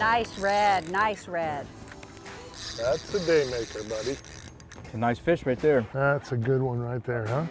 Nice red, nice red. That's the day maker, buddy. A nice fish right there. That's a good one right there, huh?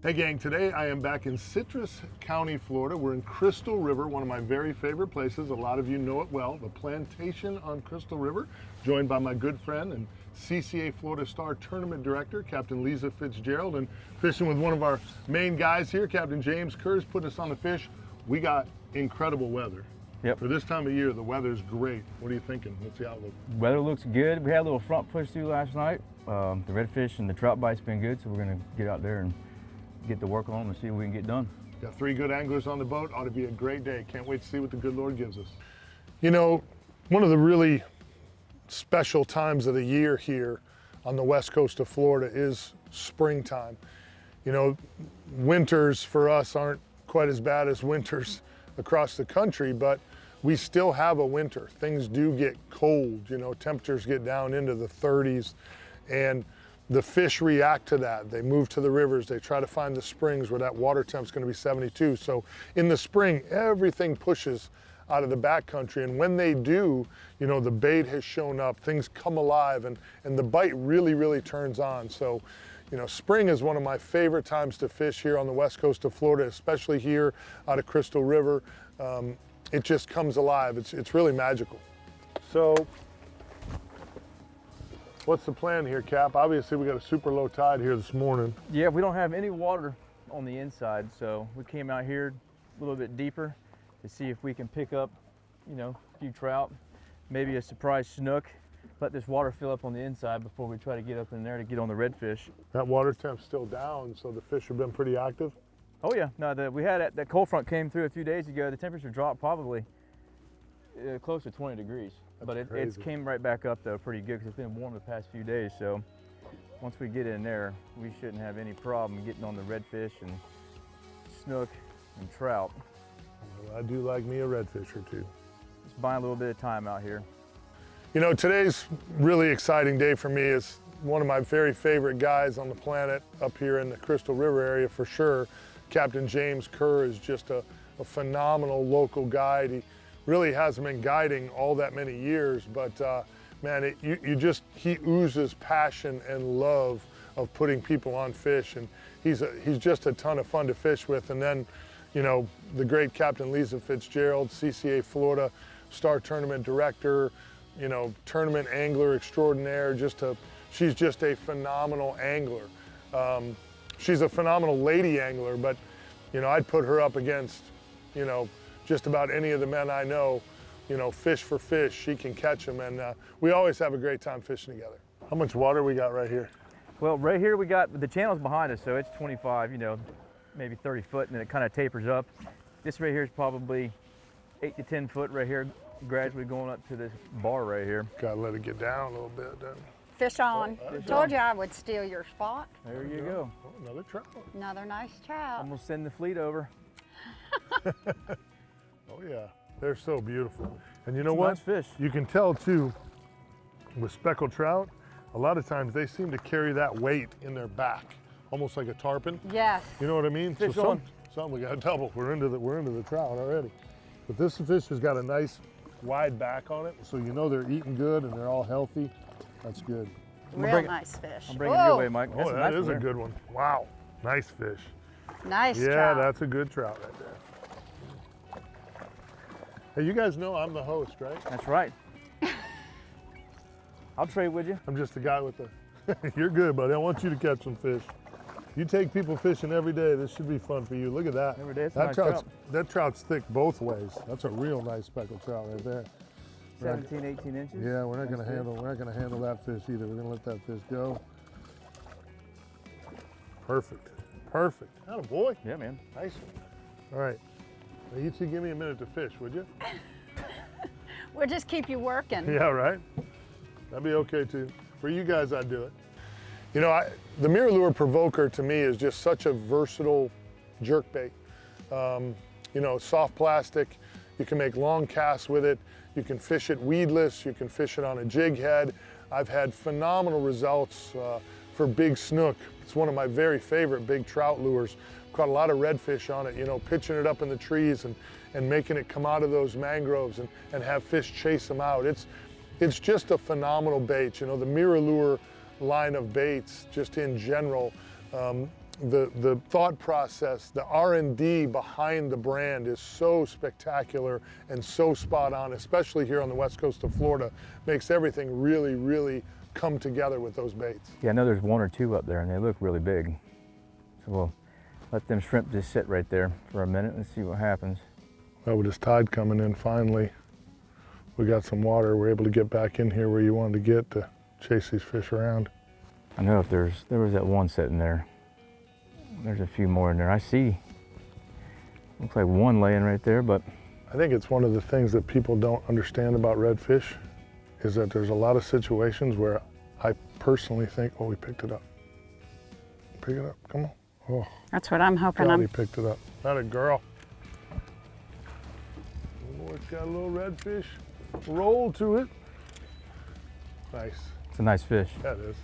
Hey gang, today I am back in Citrus County, Florida. We're in Crystal River, one of my very favorite places. A lot of you know it well, the plantation on Crystal River, joined by my good friend and CCA Florida Star Tournament Director, Captain Liza Fitzgerald, and fishing with one of our main guys here, Captain James Kerr's putting us on the fish. We got incredible weather. Yep. For this time of year, the weather's great. What are you thinking? What's the outlook? Weather looks good. We had a little front push through last night. The redfish and the trout bite's been good, so we're gonna get out there and get to work on them and see what we can get done. Got 3 good anglers on the boat. Ought to be a great day. Can't wait to see what the good Lord gives us. You know, one of the really special times of the year here on the west coast of Florida is springtime. You know, winters for us aren't quite as bad as winters across the country, but we still have a winter. Things do get cold, you know, temperatures get down into the 30s, and the fish react to that. They move to the rivers, they try to find the springs where that water temp's gonna be 72. So in the spring, everything pushes out of the backcountry, and when they do, you know, the bait has shown up, things come alive, and the bite really turns on. So, you know, spring is one of my favorite times to fish here on the west coast of Florida, especially here out of Crystal River. It just comes alive. It's really magical. So, what's the plan here, Cap? Obviously, we got a super low tide here this morning. Yeah, we don't have any water on the inside, so we came out here a little bit deeper to see if we can pick up, you know, a few trout, maybe a surprise snook. Let this water fill up on the inside before we try to get up in there to get on the redfish. That water temp's still down, so the fish have been pretty active. Oh yeah, no, we had that cold front came through a few days ago. The temperature dropped probably close to 20 degrees. But it's came right back up though pretty good because it's been warm the past few days. So once we get in there, we shouldn't have any problem getting on the redfish and snook and trout. Well, I do like me a redfish or two. Just buying a little bit of time out here. You know, today's really exciting day for me. Is one of my very favorite guys on the planet up here in the Crystal River area for sure. Captain James Kerr is just a phenomenal local guide. He really hasn't been guiding all that many years, but man, he oozes passion and love of putting people on fish, and he's just a ton of fun to fish with. And then, you know, the great Captain Liza Fitzgerald, CCA Florida Star Tournament Director, you know, tournament angler extraordinaire. She's just a phenomenal angler. She's a phenomenal lady angler, but you know, I'd put her up against, you know, just about any of the men I know. You know, fish for fish, she can catch them, and we always have a great time fishing together. How much water we got right here? Well, right here we got, the channel's behind us, so it's 25, you know, maybe 30 foot, and then it kind of tapers up. This right here is probably 8 to 10 foot right here, gradually going up to this bar right here. Gotta let it get down a little bit then. Fish on. Told you I would steal your spot. There you go. Oh, another trout. Another nice trout. I'm gonna send the fleet over. Oh yeah, they're so beautiful. And you know what? Nice fish. You can tell too, with speckled trout, a lot of times they seem to carry that weight in their back, almost like a tarpon. Yes. You know what I mean? Fish so on. some we got a double. We're into the trout already. But this fish has got a nice wide back on it, so you know they're eating good and they're all healthy. That's good. Real nice fish. I'm bringing it your way, Mike. Oh, that is a good one. Wow, nice fish. Nice trout. Yeah, that's a good trout right there. Hey, you guys know I'm the host, right? That's right. I'll trade with you. I'm just the guy with the, you're good, buddy. I want you to catch some fish. You take people fishing every day. This should be fun for you. Look at that. Every day, it's a that nice trout's, trout. That trout's thick both ways. That's a real nice speckled trout right there. 17, 18 inches. Yeah, we're not gonna handle that fish either. We're gonna let that fish go. Perfect. Atta boy. Yeah, man. Nice one. All right. Now you two give me a minute to fish, would you? We'll just keep you working. Yeah, right. That'd be okay too. For you guys, I'd do it. You know, the MirrOlure Provoker to me is just such a versatile jerkbait. You know, soft plastic, you can make long casts with it, you can fish it weedless, you can fish it on a jig head. I've had phenomenal results for big snook. It's one of my very favorite big trout lures. Caught a lot of redfish on it, you know, pitching it up in the trees and making it come out of those mangroves and have fish chase them out. It's just a phenomenal bait. You know, the MirrOlure line of baits, just in general, the thought process, the R&D behind the brand is so spectacular and so spot on, especially here on the west coast of Florida. Makes everything really, really come together with those baits. Yeah, I know there's 1 or 2 up there and they look really big. So we'll let them shrimp just sit right there for a minute and see what happens. Well, with this tide coming in finally, we got some water. We're able to get back in here where you wanted to get to chase these fish around. I know if there was that one sitting there. There's a few more in there. I see, looks like one laying right there, but. I think it's one of the things that people don't understand about redfish is that there's a lot of situations where I personally think, oh, we picked it up. Pick it up, come on. Oh, That's what I'm hoping. God, he picked it up. Not a girl. Oh, it's got a little redfish roll to it. Nice. It's a nice fish. That is.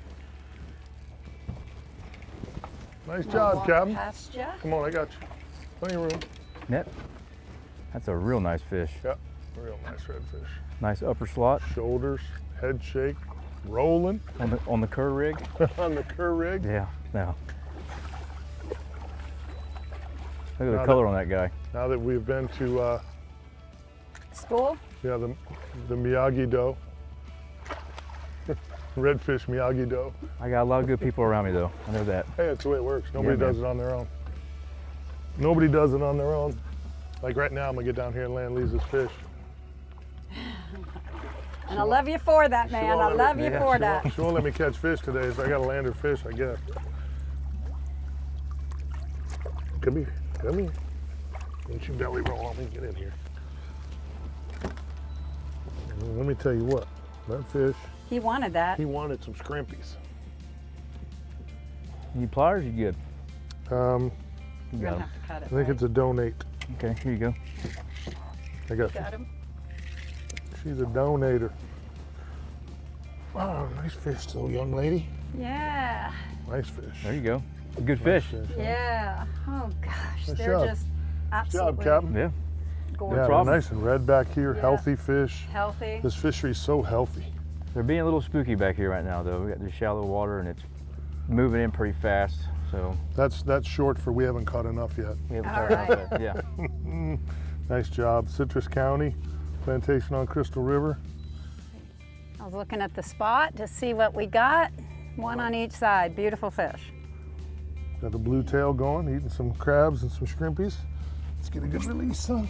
Nice job, Captain. Past ya. Come on, I got you. Plenty of room. Yep. That's a real nice fish. Yep, real nice redfish. Nice upper slot. Shoulders, head shake, rolling. On the cur rig. On the cur rig. Yeah, now. Look at the color on that guy. Now that we've been to School? yeah, the Miyagi-Do. Redfish Miyagi-Do. I got a lot of good people around me though. I know that. Hey, that's the way it works. Nobody Yeah, does it on their own. Nobody does it on their own. Like right now, I'm gonna get down here and land Liza's fish. And I love you for that, man. I love you for that. She won't let me catch fish today, so I gotta land her fish, I guess. Come here, come here. Don't you belly roll on me, get in here. Let me tell you what, that fish, He wanted that. he wanted some scrimpies. You pliers, you good? You You're You gonna got 'em. have to cut it. I think it's a donate. Okay, here you go. I got you. Got him. She's a donator. Wow, nice fish though, young lady. Yeah. Nice fish. There you go. Good fish. Nice fish. Yeah. Oh gosh, Nice they're job. just Good absolutely job, Captain. Yeah. Yeah, gorgeous. they're problem. nice and red back here, Yeah. healthy fish. Healthy. This fishery's so healthy. They're being a little spooky back here right now though. We got this shallow water and it's moving in pretty fast. So That's short for we haven't caught enough yet. we haven't All caught enough right. yet. Yeah. Nice job. Citrus County, plantation on Crystal River. I was looking at the spot to see what we got. One on each side. Beautiful fish. Got the blue tail going, eating some crabs and some scrimpies. Let's get a good release, son.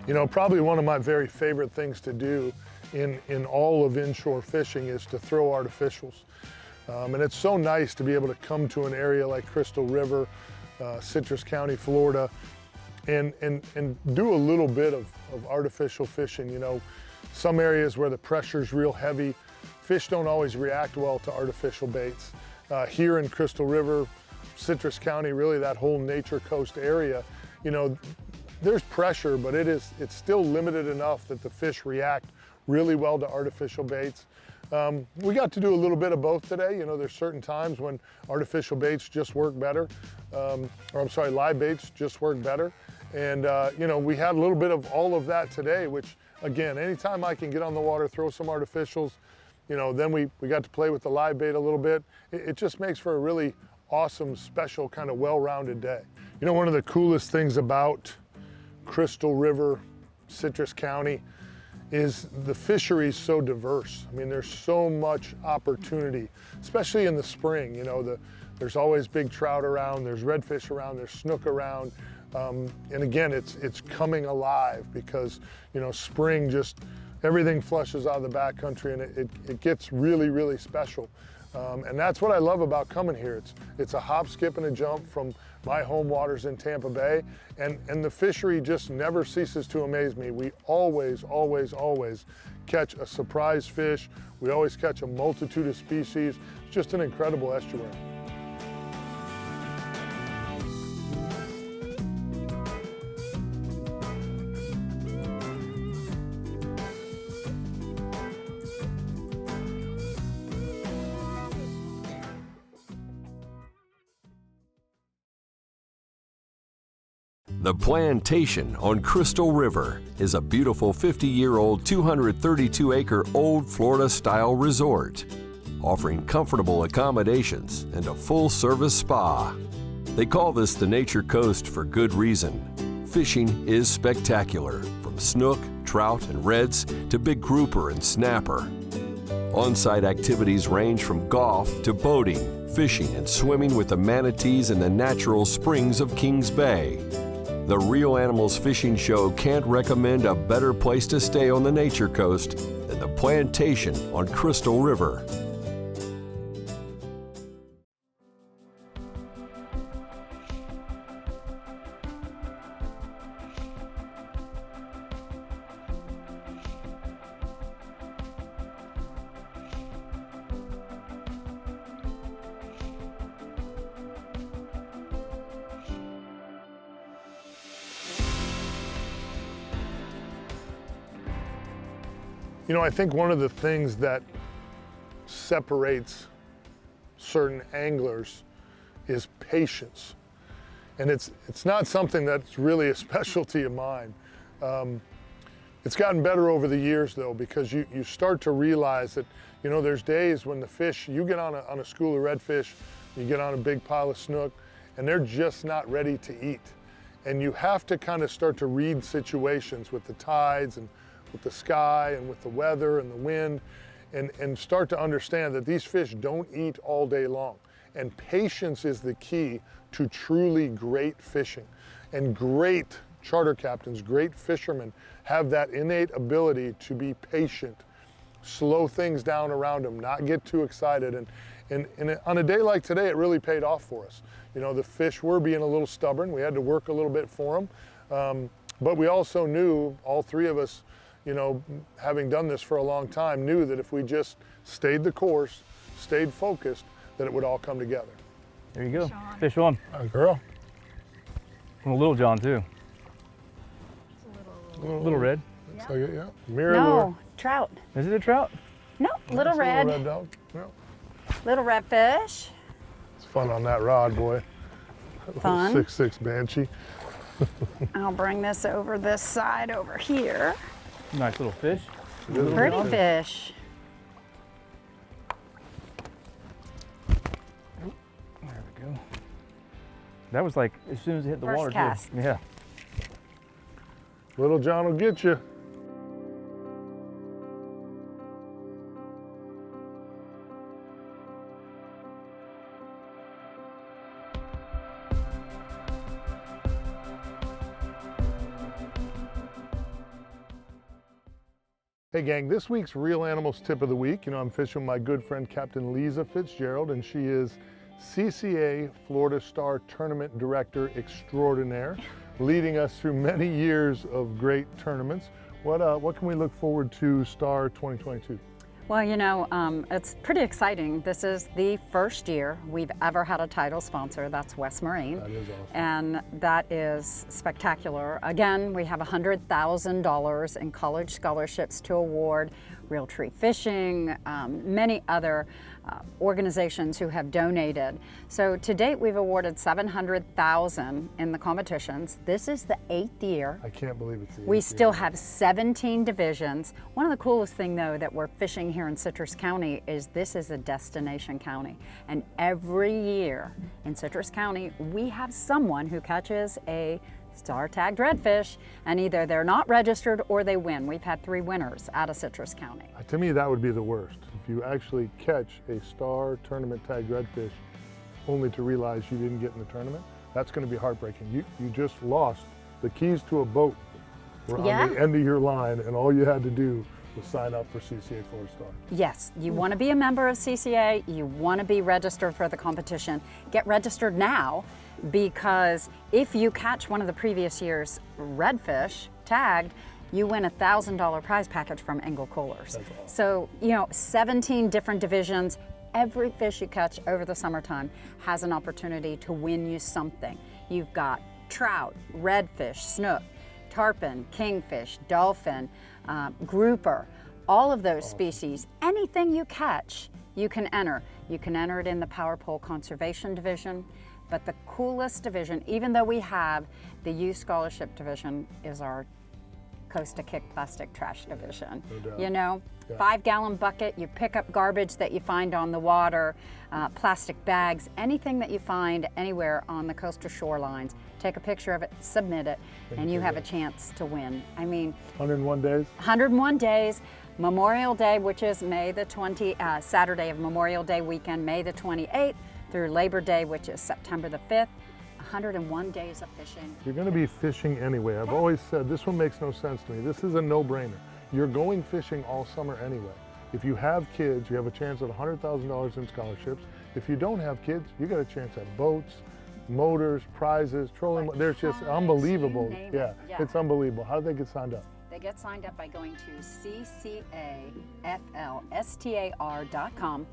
You know, probably one of my very favorite things to do in all of inshore fishing is to throw artificials. And it's so nice to be able to come to an area like Crystal River, Citrus County, Florida, and do a little bit of artificial fishing. You know, some areas where the pressure's real heavy, fish don't always react well to artificial baits. Here in Crystal River, Citrus County, really that whole Nature Coast area, you know, there's pressure, but it's still limited enough that the fish react really well to artificial baits. We got to do a little bit of both today. You know, there's certain times when artificial baits just work better, or I'm sorry, live baits just work better. And you know, we had a little bit of all of that today, which again, anytime I can get on the water, throw some artificials, you know, then we got to play with the live bait a little bit. It just makes for a really awesome, special, kind of well-rounded day. You know, one of the coolest things about Crystal River, Citrus County, is the fishery is so diverse. I mean, there's so much opportunity, especially in the spring. You know, there's always big trout around, there's redfish around, there's snook around. And again, it's coming alive because, you know, spring just, everything flushes out of the backcountry and it gets really, really special. And that's what I love about coming here. It's a hop, skip, and a jump from my home waters in Tampa Bay. And the fishery just never ceases to amaze me. We always, always, always catch a surprise fish. We always catch a multitude of species. It's just an incredible estuary. The Plantation on Crystal River is a beautiful 50-year-old, 232-acre old Florida-style resort, offering comfortable accommodations and a full-service spa. They call this the Nature Coast for good reason. Fishing is spectacular, from snook, trout, and reds to big grouper and snapper. On-site activities range from golf to boating, fishing, and swimming with the manatees in the natural springs of Kings Bay. The Real Animals Fishing Show can't recommend a better place to stay on the Nature Coast than the Plantation on Crystal River. You know, I think one of the things that separates certain anglers is patience. And it's not something that's really a specialty of mine. It's gotten better over the years though, because you start to realize that, you know, there's days when the fish, you get on a school of redfish, you get on a big pile of snook, and they're just not ready to eat. And you have to kind of start to read situations with the tides and with the sky and with the weather and the wind, and start to understand that these fish don't eat all day long. And patience is the key to truly great fishing. And great charter captains, great fishermen have that innate ability to be patient, slow things down around them, not get too excited. And on a day like today, it really paid off for us. You know, the fish were being a little stubborn. We had to work a little bit for them. But we also knew, all three of us, you know, having done this for a long time, knew that if we just stayed the course, stayed focused, that it would all come together. There you go. Sean. Fish on. Girl. And a little John too. It's A little red. Looks like it, yeah. Mirror No, lure. trout. Is it a trout? No, little It's a red. Little red dog. Yeah. Little red fish. It's fun on that rod, boy. Fun. 6'6" Banshee. I'll bring this over this side over here. Nice little fish. Pretty fish. There we go. That was like as soon as it hit the First water. cast. Too. Yeah. Little John will get you. Hey gang, this week's Real Animals Tip of the Week. You know, I'm fishing with my good friend Captain Liza Fitzgerald, and she is CCA Florida Star Tournament Director Extraordinaire, leading us through many years of great tournaments. What can we look forward to Star 2022? Well, you know, it's pretty exciting. This is the first year we've ever had a title sponsor. That's West Marine. That is awesome. And that is spectacular. Again, we have $100,000 in college scholarships to award Real Tree Fishing, many other organizations who have donated. So to date, we've awarded $700,000 in the competitions. This is the 8th year. I can't believe it's the 8th We still year. have 17 divisions. One of the coolest thing though that we're fishing here in Citrus County is this is a destination county. And every year in Citrus County, we have someone who catches a star tagged redfish, and either they're not registered or they win. We've had 3 winners out of Citrus County. To me, that would be the worst. If you actually catch a star tournament tagged redfish only to realize you didn't get in the tournament, that's going to be heartbreaking. You just lost the keys to a boat were on the end of your line, and all you had to do was sign up for CCA Florida Star. Yes, you want to be a member of CCA, you want to be registered for the competition. Get registered now, because if you catch one of the previous year's redfish tagged, you win a $1,000 prize package from Engel Coolers. Awesome. So, you know, 17 different divisions. Every fish you catch over the summertime has an opportunity to win you something. You've got trout, redfish, snook, tarpon, kingfish, dolphin, grouper, all of those species. Anything you catch, you can enter. You can enter it in the Power Pole Conservation Division, but the coolest division, even though we have the Youth Scholarship Division, is our Coast to Kick Plastic Trash Division. No doubt. You know, 5-gallon bucket, you pick up garbage that you find on the water, plastic bags, anything that you find anywhere on the coastal shorelines, take a picture of it, submit it, and you have a chance to win. I mean, 101 days? 101 days, Memorial Day, which is Saturday of Memorial Day weekend, May the 28th, through Labor Day, which is September the 5th. 101 days of fishing. You're going to be fishing anyway. I've always said this one makes no sense to me. This is a no-brainer. You're going fishing all summer anyway. If you have kids, you have a chance at $100,000 in scholarships. If you don't have kids, you got a chance at boats, motors, prizes, trolling. There's just unbelievable. Yeah, it's unbelievable. How do they get signed up? They get signed up by going to ccaflstar.com,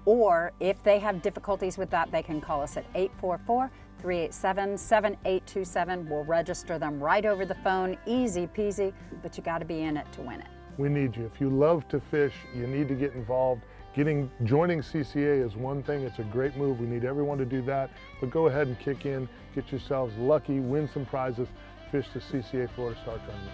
or if they have difficulties with that, they can call us at 844-387-7827. We'll register them right over the phone, easy peasy, but you got to be in it to win it. We need you. If you love to fish, you need to get involved. Joining CCA is one thing. It's a great move. We need everyone to do that. But go ahead and kick in, get yourselves lucky, win some prizes, fish the CCA Florida Star Tournament.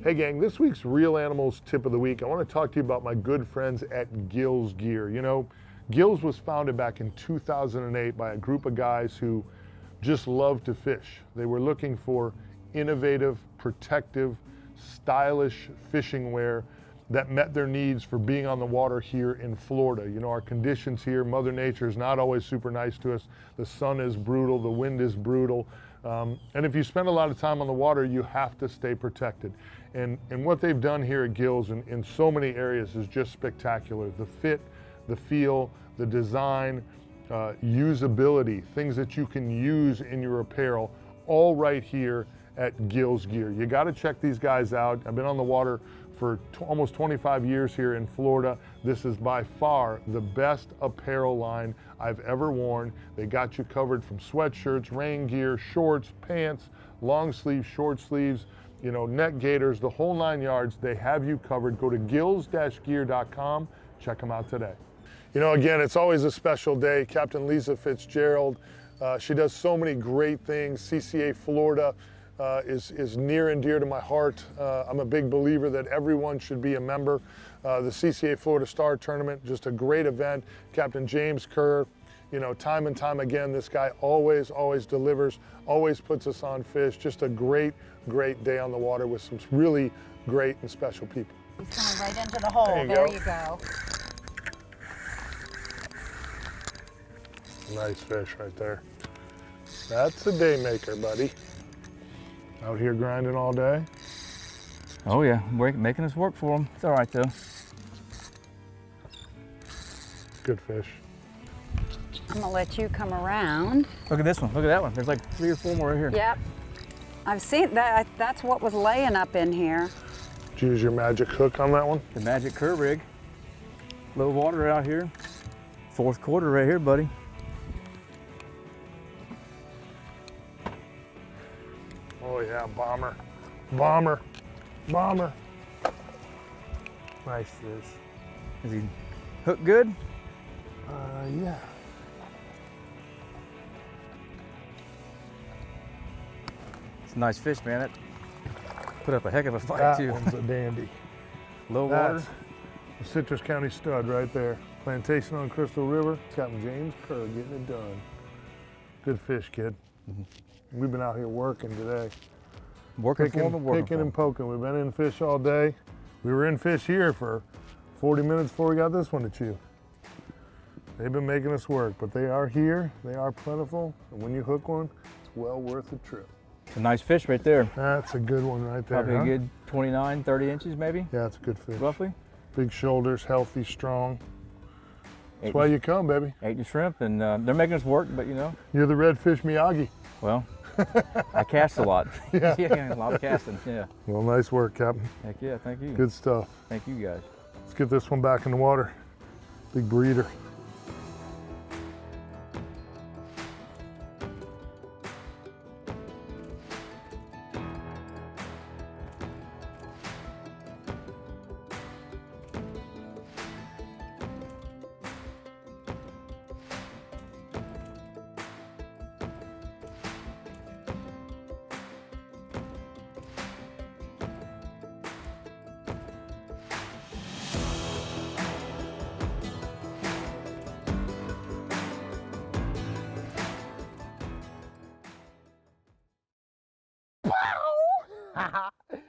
Hey gang, this week's Real Animals Tip of the Week, I want to talk to you about my good friends at Gills Gear. You know, Gills was founded back in 2008 by a group of guys who just love to fish. They were looking for innovative, protective, stylish fishing wear that met their needs for being on the water here in Florida. You know, our conditions here, Mother Nature is not always super nice to us. The sun is brutal, the wind is brutal. And if you spend a lot of time on the water, you have to stay protected. And what they've done here at Gills in so many areas is just spectacular. The fit, the feel, the design, usability, things that you can use in your apparel, all right here at Gills Gear. You got to check these guys out. I've been on the water for almost 25 years here in Florida. This is by far the best apparel line I've ever worn. They got you covered from sweatshirts, rain gear, shorts, pants, long sleeves, short sleeves, you know, neck gaiters, the whole 9 yards. They have you covered. Go to gills-gear.com. Check them out today. You know, again, it's always a special day. Captain Liza Fitzgerald, she does so many great things. CCA Florida is near and dear to my heart. I'm a big believer that everyone should be a member. The CCA Florida Star Tournament, just a great event. Captain James Kerr, you know, time and time again, this guy always delivers, always puts us on fish. Just a great day on the water with some really great and special people. He's coming right into the hole. There you go. Nice fish right there. That's a day maker, buddy. Out here grinding all day. Oh yeah, we're making us work for them. It's all right though. Good fish. I'm gonna let you come around. Look at this one, look at that one. There's like 3 or 4 more right here. Yep. I've seen that. That's what was laying up in here. Did you use your magic hook on that one? The magic curve rig. Low water out here. 4th quarter right here, buddy. Oh yeah, bomber. Bomber. Bomber. Nice fish. Is he hooked good? Yeah. It's a nice fish, man. That put up a heck of a fight That too. one's a dandy. Low water. That's a Citrus County stud right there. Plantation on Crystal River. Captain James Kerr getting it done. Good fish, kid. We've been out here working today. Working for them, working Picking for and poking. We've been in fish all day. We were in fish here for 40 minutes before we got this one to chew. They've been making us work, but they are here. They are plentiful. And when you hook one, it's well worth the trip. It's a nice fish right there. That's a good one right there. Probably huh? a good 29, 30 inches maybe, Yeah, it's a good fish. roughly. Big shoulders, healthy, strong. That's Ate why the- you come, baby. Ate the shrimp, and they're making us work, but you know, You're the Redfish Miyagi. well, I cast a lot. Yeah. Yeah, a lot of casting, yeah. Well, nice work, Captain. Heck yeah, thank you. Good stuff. Thank you guys. Let's get this one back in the water. Big breeder.